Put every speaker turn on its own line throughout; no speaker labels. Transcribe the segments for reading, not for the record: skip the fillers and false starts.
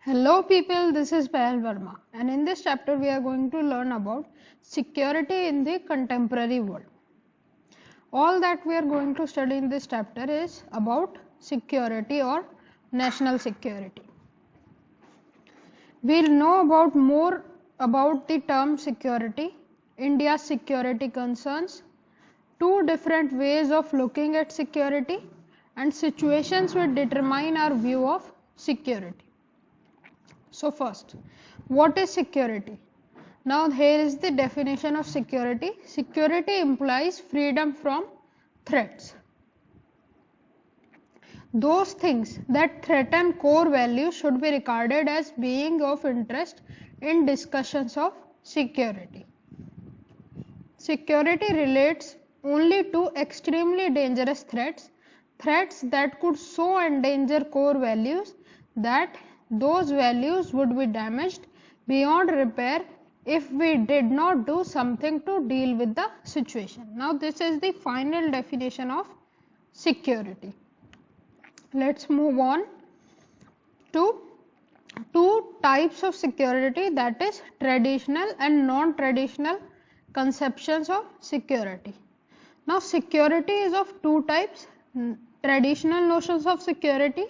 Hello people, this is Payal Verma and in this chapter we are going to learn about security in the contemporary world. All that we are going to study in this chapter is about security or national security. We'll know about more about the term security, India's security concerns, two different ways of looking at security and situations which determine our view of security. So first, what is security? Now here is the definition of security. Security implies freedom from threats. Those things that threaten core values should be regarded as being of interest in discussions of security. Security relates only to extremely dangerous threats, threats that could so endanger core values that those values would be damaged beyond repair if we did not do something to deal with the situation. Now this is the final definition of security. Let's move on to two types of security, that is traditional and non-traditional conceptions of security. Now security is of two types, traditional notions of security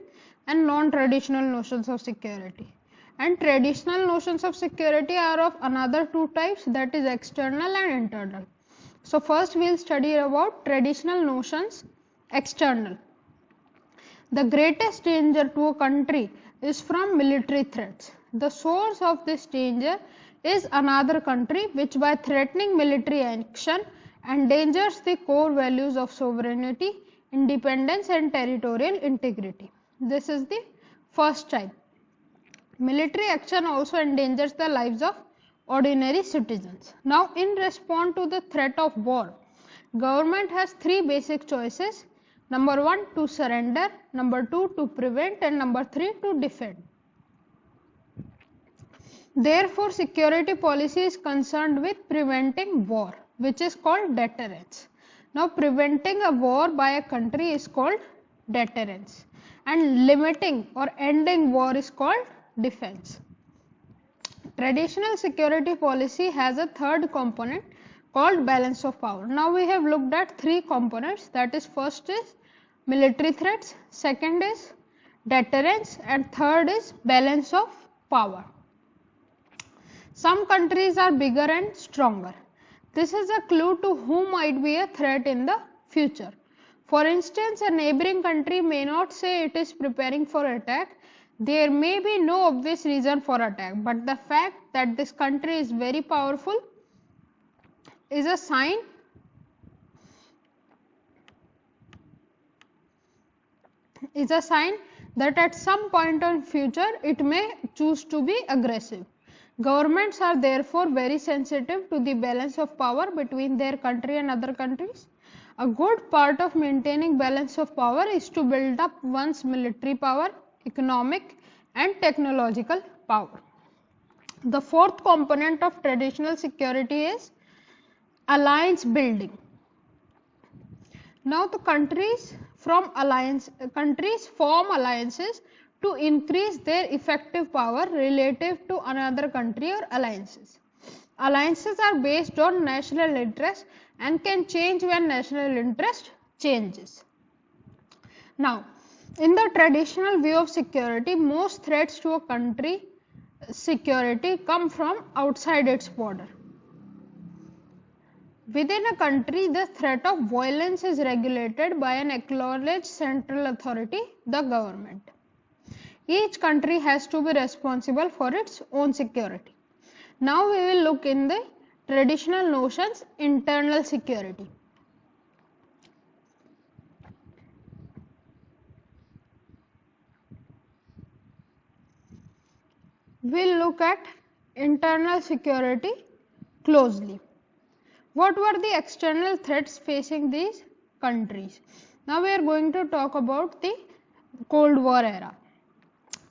and non-traditional notions of security. And traditional notions of security are of another two types, that is external and internal. So first we will study about traditional notions, external. The greatest danger to a country is from military threats. The source of this danger is another country which by threatening military action endangers the core values of sovereignty, independence and territorial integrity. This is the first type. Military action also endangers the lives of ordinary citizens. Now in response to the threat of war, government has three basic choices. Number 1, to surrender, number 2, to prevent and number 3, to defend. Therefore, security policy is concerned with preventing war, which is called deterrence. Now, preventing a war by a country is called deterrence and limiting or ending war is called defense. Traditional security policy has a third component called balance of power. Now we have looked at three components, that is first is military threats, second is deterrence and third is balance of power. Some countries are bigger and stronger. This is a clue to who might be a threat in the future. For instance, a neighboring country may not say it is preparing for attack. There may be no obvious reason for attack, but the fact that this country is very powerful is a sign that at some point in future it may choose to be aggressive. Governments are therefore very sensitive to the balance of power between their country and other countries. A good part of maintaining balance of power is to build up one's military power, economic and technological power. The fourth component of traditional security is alliance building. Now the countries form alliances to increase their effective power relative to another country or alliances. Alliances are based on national interest and can change when national interest changes. Now, in the traditional view of security, most threats to a country's security come from outside its border. Within a country, the threat of violence is regulated by an acknowledged central authority, the government. Each country has to be responsible for its own security. Now we will look in the traditional notions, internal security. We will look at internal security closely. What were the external threats facing these countries? Now we are going to talk about the Cold War era.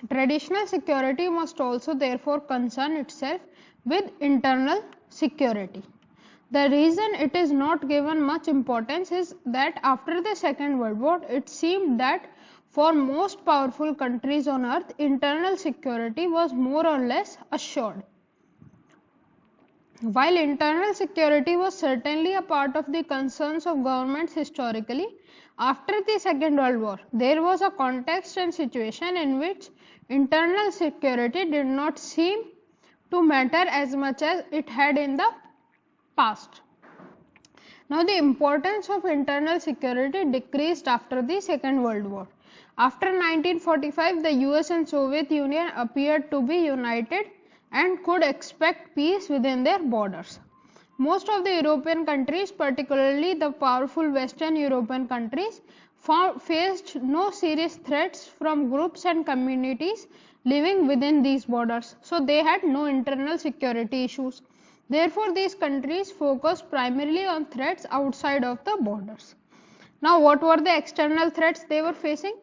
Traditional security must also therefore concern itself with internal security. The reason it is not given much importance is that after the Second World War, it seemed that For most powerful countries on earth, internal security was more or less assured. While internal security was certainly a part of the concerns of governments historically, after the Second World War, there was a context and situation in which internal security did not seem to matter as much as it had in the past. Now, the importance of internal security decreased after the Second World War. After 1945, the US and Soviet Union appeared to be united and could expect peace within their borders. Most of the European countries, particularly the powerful Western European countries, faced no serious threats from groups and communities living within these borders. So, they had no internal security issues. Therefore, these countries focused primarily on threats outside of the borders. Now, what were the external threats they were facing?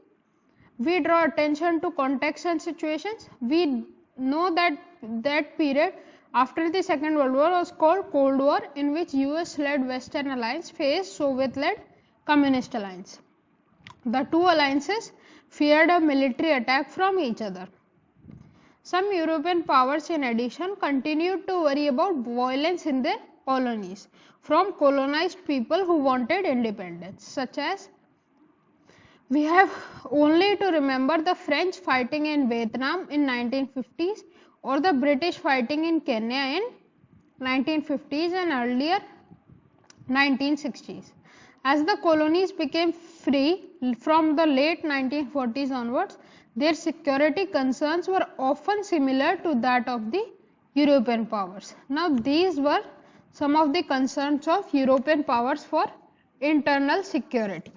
We draw attention to context and situations. We know that that period after the Second World War was called Cold War, in which US-led Western Alliance faced Soviet-led Communist Alliance. The two alliances feared a military attack from each other. Some European powers, in addition, continued to worry about violence in their colonies from colonized people who wanted independence, such as we have only to remember the French fighting in Vietnam in 1950s or the British fighting in Kenya in 1950s and earlier 1960s. As the colonies became free from the late 1940s onwards, their security concerns were often similar to that of the European powers. Now, these were some of the concerns of European powers for internal security.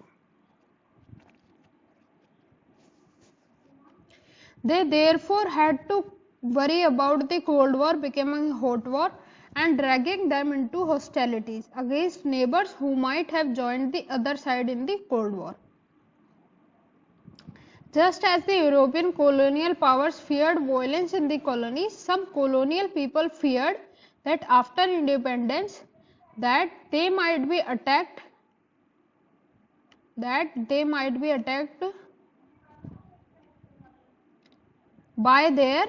They therefore had to worry about the Cold War becoming a hot war and dragging them into hostilities against neighbors who might have joined the other side in the Cold War. Just as the European colonial powers feared violence in the colonies, some colonial people feared that after independence that they might be attacked by their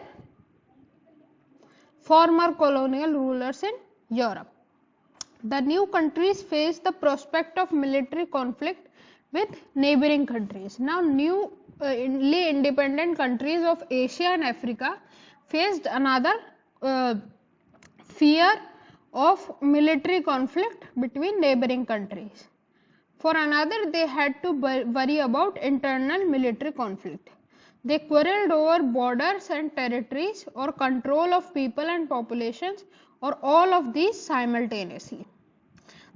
former colonial rulers in Europe. The new countries faced the prospect of military conflict with neighboring countries. Now, newly independent countries of Asia and Africa faced another fear of military conflict between neighboring countries. For another, they had to worry about internal military conflict. They quarreled over borders and territories or control of people and populations or all of these simultaneously.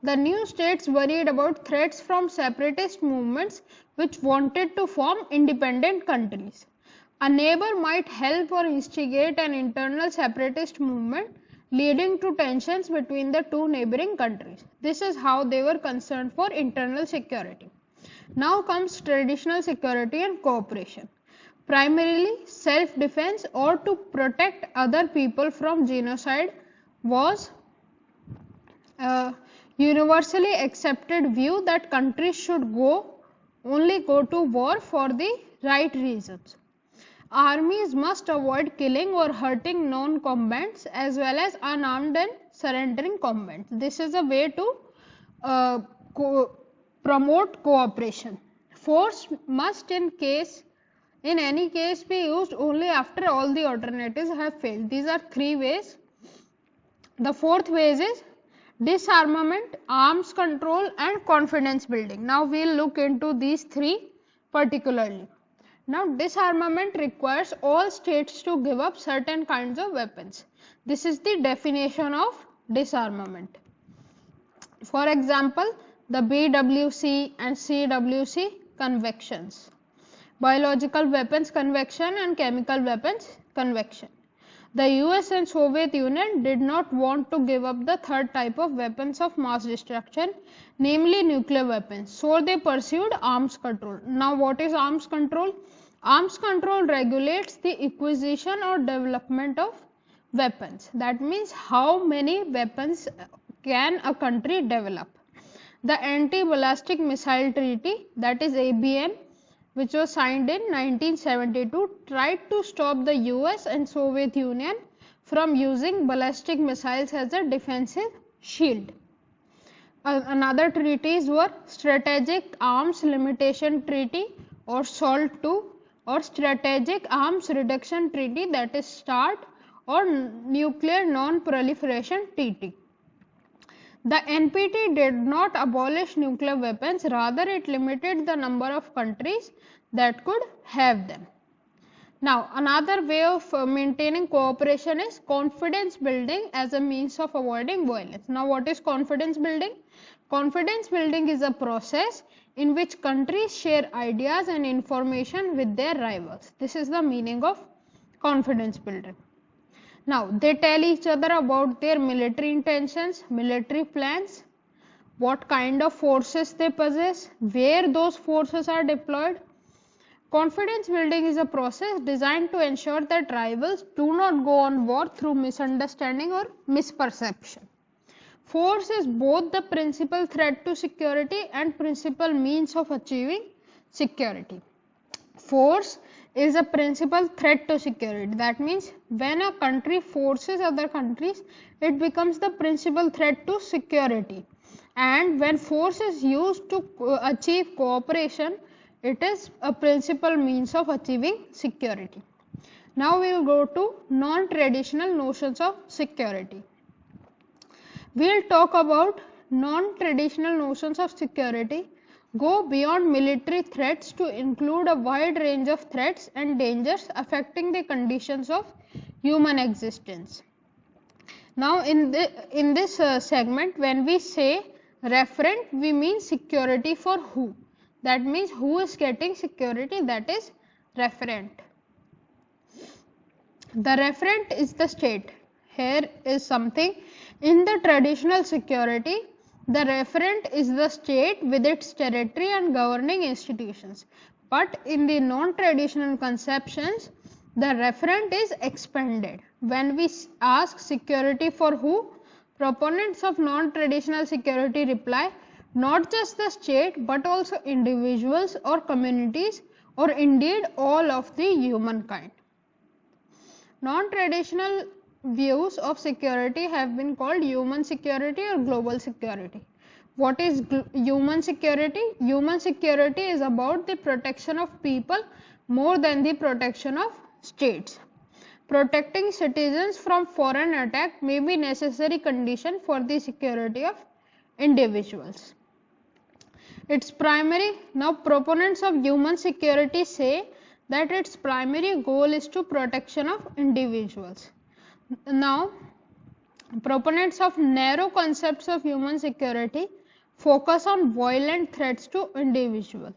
The new states worried about threats from separatist movements which wanted to form independent countries. A neighbor might help or instigate an internal separatist movement leading to tensions between the two neighboring countries. This is how they were concerned for internal security. Now comes traditional security and cooperation. Primarily, self-defense or to protect other people from genocide was a universally accepted view that countries should only go to war for the right reasons. Armies must avoid killing or hurting non-combatants as well as unarmed and surrendering combatants. This is a way to promote cooperation. Force must in any case be used only after all the alternatives have failed. These are three ways. The fourth way is disarmament, arms control and confidence building. Now, we will look into these three particularly. Now, disarmament requires all states to give up certain kinds of weapons. This is the definition of disarmament. For example, the BWC and CWC conventions. Biological weapons convention and chemical weapons convention. The US and Soviet Union did not want to give up the third type of weapons of mass destruction, namely nuclear weapons. So, they pursued arms control. Now, what is arms control? Arms control regulates the acquisition or development of weapons. That means how many weapons can a country develop. The Anti-Ballistic Missile Treaty, that is ABM, which was signed in 1972, tried to stop the US and Soviet Union from using ballistic missiles as a defensive shield. Another treaties were Strategic Arms Limitation Treaty or SALT II or Strategic Arms Reduction Treaty, that is START, or Nuclear Non-Proliferation Treaty. The NPT did not abolish nuclear weapons, rather it limited the number of countries that could have them. Now, another way of maintaining cooperation is confidence building as a means of avoiding violence. Now, what is confidence building? Confidence building is a process in which countries share ideas and information with their rivals. This is the meaning of confidence building. Now, they tell each other about their military intentions, military plans, what kind of forces they possess, where those forces are deployed. Confidence building is a process designed to ensure that rivals do not go on war through misunderstanding or misperception. Force is both the principal threat to security and principal means of achieving security. Force is a principal threat to security. That means when a country forces other countries, it becomes the principal threat to security. And when force is used to achieve cooperation, it is a principal means of achieving security. Now we will go to non-traditional notions of security. We will talk about non-traditional notions of security, go beyond military threats to include a wide range of threats and dangers affecting the conditions of human existence. Now in this segment, when we say referent, we mean security for who. That means who is getting security, that is referent. The referent is the state. Here is something. In the traditional security, the referent is the state with its territory and governing institutions. But in the non-traditional conceptions, the referent is expanded. When we ask security for who, proponents of non-traditional security reply, not just the state but also individuals or communities or indeed all of the humankind. Non-traditional views of security have been called human security or global security. What is human security? Human security is about the protection of people more than the protection of states. Protecting citizens from foreign attack may be necessary condition for the security of individuals. Its primary, now proponents of human security say that its primary goal is to protection of individuals. Now, proponents of narrow concepts of human security focus on violent threats to individuals,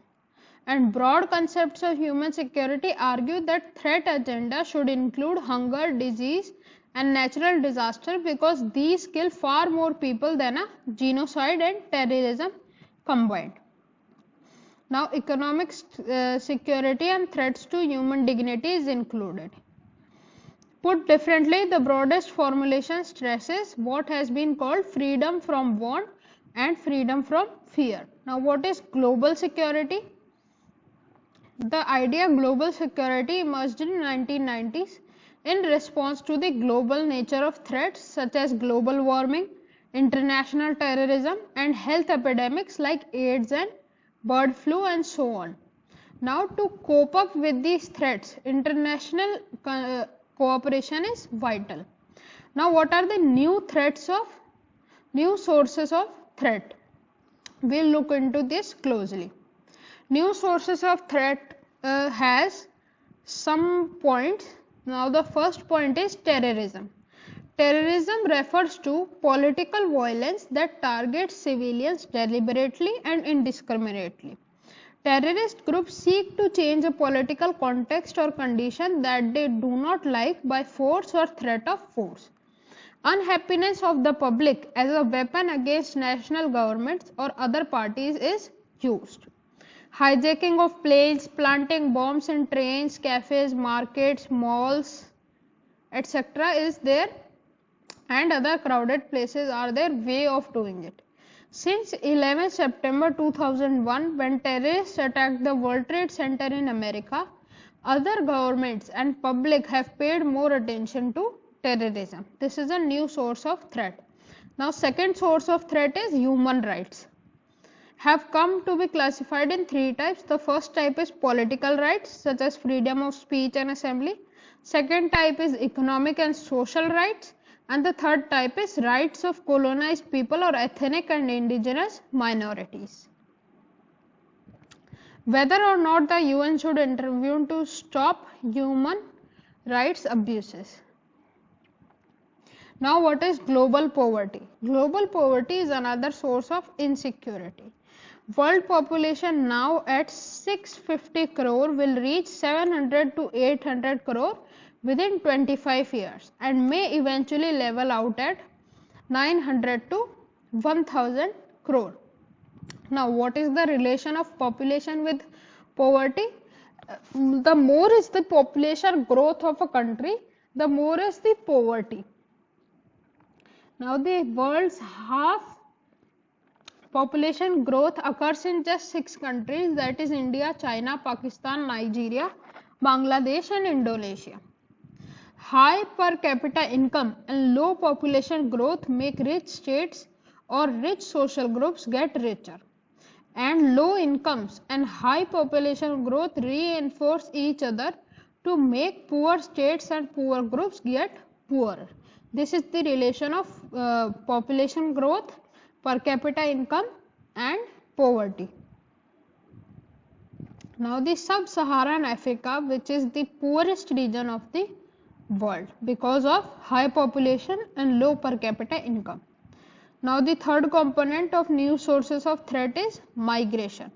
and broad concepts of human security argue that threat agenda should include hunger, disease and natural disaster because these kill far more people than a genocide and terrorism combined. Now, economic security and threats to human dignity is included. Put differently, the broadest formulation stresses what has been called freedom from want and freedom from fear. Now, what is global security? The idea global security emerged in 1990s in response to the global nature of threats such as global warming, international terrorism and health epidemics like AIDS and bird flu and so on. Now, to cope up with these threats, international cooperation is vital. Now, what are the new sources of threat? We'll look into this closely. New sources of threat has some points. Now, the first point is terrorism. Terrorism refers to political violence that targets civilians deliberately and indiscriminately. Terrorist groups seek to change a political context or condition that they do not like by force or threat of force. Unhappiness of the public as a weapon against national governments or other parties is used. Hijacking of planes, planting bombs in trains, cafes, markets, malls, etc. is there, and other crowded places are their way of doing it. Since 11 September 2001, when terrorists attacked the World Trade Center in America, other governments and public have paid more attention to terrorism. This is a new source of threat. Now, second source of threat is human rights. Have come to be classified in three types. The first type is political rights, such as freedom of speech and assembly. Second type is economic and social rights. And the third type is rights of colonized people or ethnic and indigenous minorities. Whether or not the UN should intervene to stop human rights abuses. Now, what is global poverty? Global poverty is another source of insecurity. World population now at 650 crore will reach 700 to 800 crore within 25 years and may eventually level out at 900 to 1000 crore. Now, what is the relation of population with poverty? The more is the population growth of a country, the more is the poverty. Now, the world's half population growth occurs in just 6 countries, that is India, China, Pakistan, Nigeria, Bangladesh and Indonesia. High per capita income and low population growth make rich states or rich social groups get richer, and low incomes and high population growth reinforce each other to make poor states and poor groups get poorer. This is the relation of population growth, per capita income and poverty. Now, the sub-Saharan Africa, which is the poorest region of the world because of high population and low per capita income. Now, the third component of new sources of threat is migration.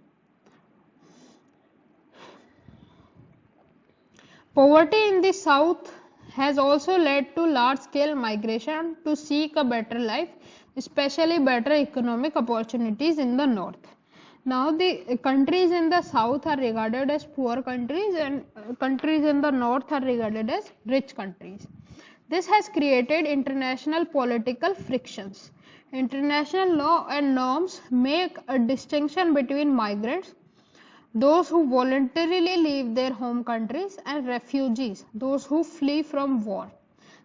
Poverty in the south has also led to large-scale migration to seek a better life, especially better economic opportunities in the north. Now, the countries in the south are regarded as poor countries and countries in the north are regarded as rich countries. This has created international political frictions. International law and norms make a distinction between migrants, those who voluntarily leave their home countries, and refugees, those who flee from war.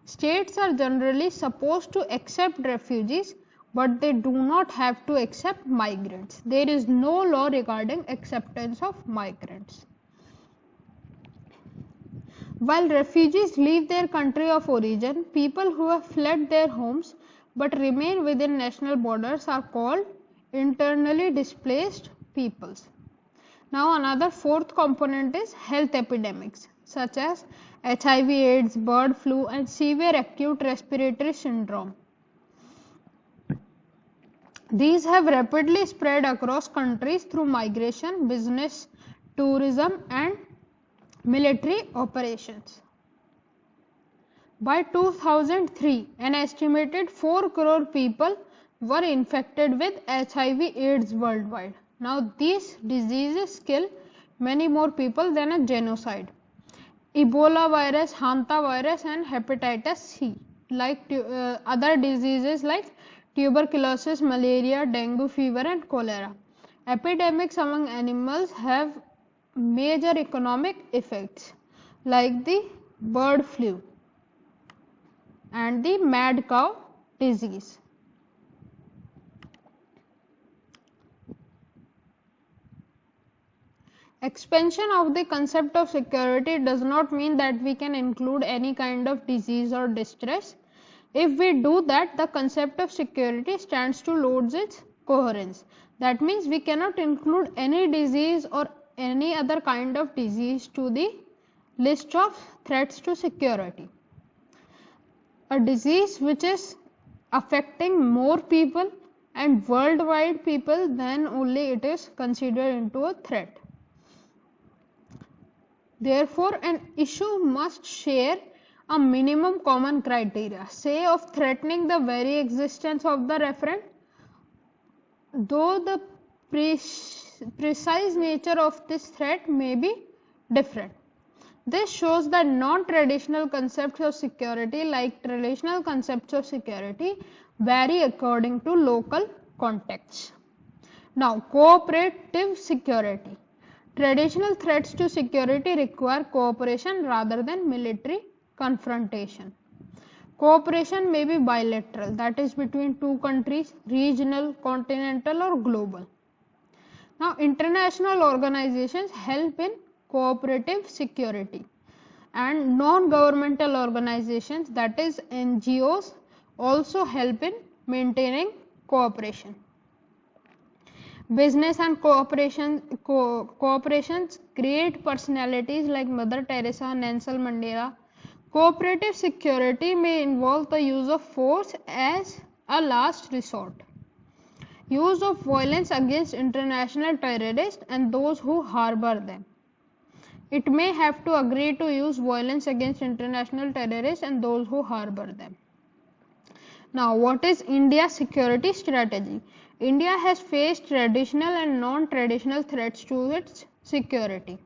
States are generally supposed to accept refugees, but they do not have to accept migrants. There is no law regarding acceptance of migrants. While refugees leave their country of origin, people who have fled their homes but remain within national borders are called internally displaced peoples. Now, another fourth component is health epidemics such as HIV/AIDS, bird flu and severe acute respiratory syndrome. These have rapidly spread across countries through migration, business, tourism and military operations. By 2003, an estimated 4 crore people were infected with HIV/AIDS worldwide. Now, these diseases kill many more people than a genocide. Ebola virus, Hanta virus and hepatitis C, like other diseases like tuberculosis, malaria, dengue fever and cholera. Epidemics among animals have major economic effects like the bird flu and the mad cow disease. Expansion of the concept of security does not mean that we can include any kind of disease or distress. If we do that, the concept of security stands to lose its coherence. That means we cannot include any disease or any other kind of disease to the list of threats to security. A disease which is affecting more people and worldwide people, then only it is considered into a threat. Therefore, an issue must share a minimum common criteria, say of threatening the very existence of the referent, though the precise nature of this threat may be different. This shows that non-traditional concepts of security, like traditional concepts of security, vary according to local contexts. Now, cooperative security. Traditional threats to security require cooperation rather than military confrontation. Cooperation may be bilateral, that is between two countries, regional, continental or global. Now, international organizations help in cooperative security, and non-governmental organizations, that is NGOs, also help in maintaining cooperation. Business and cooperations create personalities like Mother Teresa, Nelson Mandela. Cooperative security may involve the use of force as a last resort. Use of violence against international terrorists and those who harbor them. It may have to agree to use violence against international terrorists and those who harbor them. Now, what is India's security strategy? India has faced traditional and non-traditional threats to its security.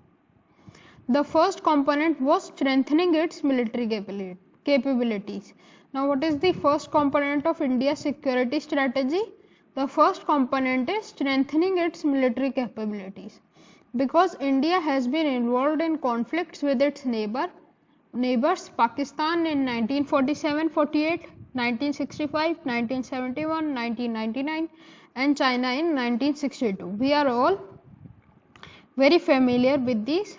The first component was strengthening its military capabilities. Now, what is the first component of India's security strategy? The first component is strengthening its military capabilities. Because India has been involved in conflicts with its neighbors, Pakistan in 1947-48, 1965, 1971, 1999 and China in 1962. We are all very familiar with these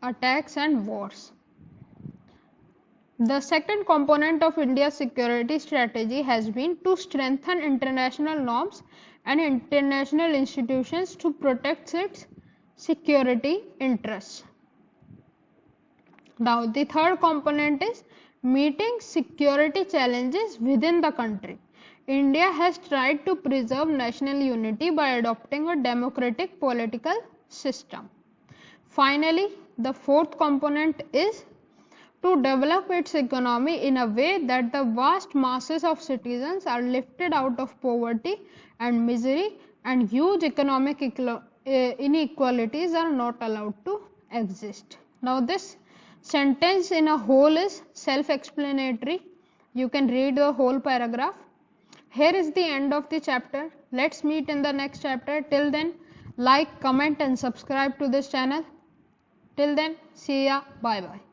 attacks and wars. The second component of India's security strategy has been to strengthen international norms and international institutions to protect its security interests. Now, the third component is meeting security challenges within the country. India has tried to preserve national unity by adopting a democratic political system. Finally, the fourth component is to develop its economy in a way that the vast masses of citizens are lifted out of poverty and misery, and huge economic inequalities are not allowed to exist. Now, this sentence in a whole is self-explanatory. You can read the whole paragraph. Here is the end of the chapter. Let's meet in the next chapter. Till then, like, comment and subscribe to this channel. Till then, see ya. Bye bye.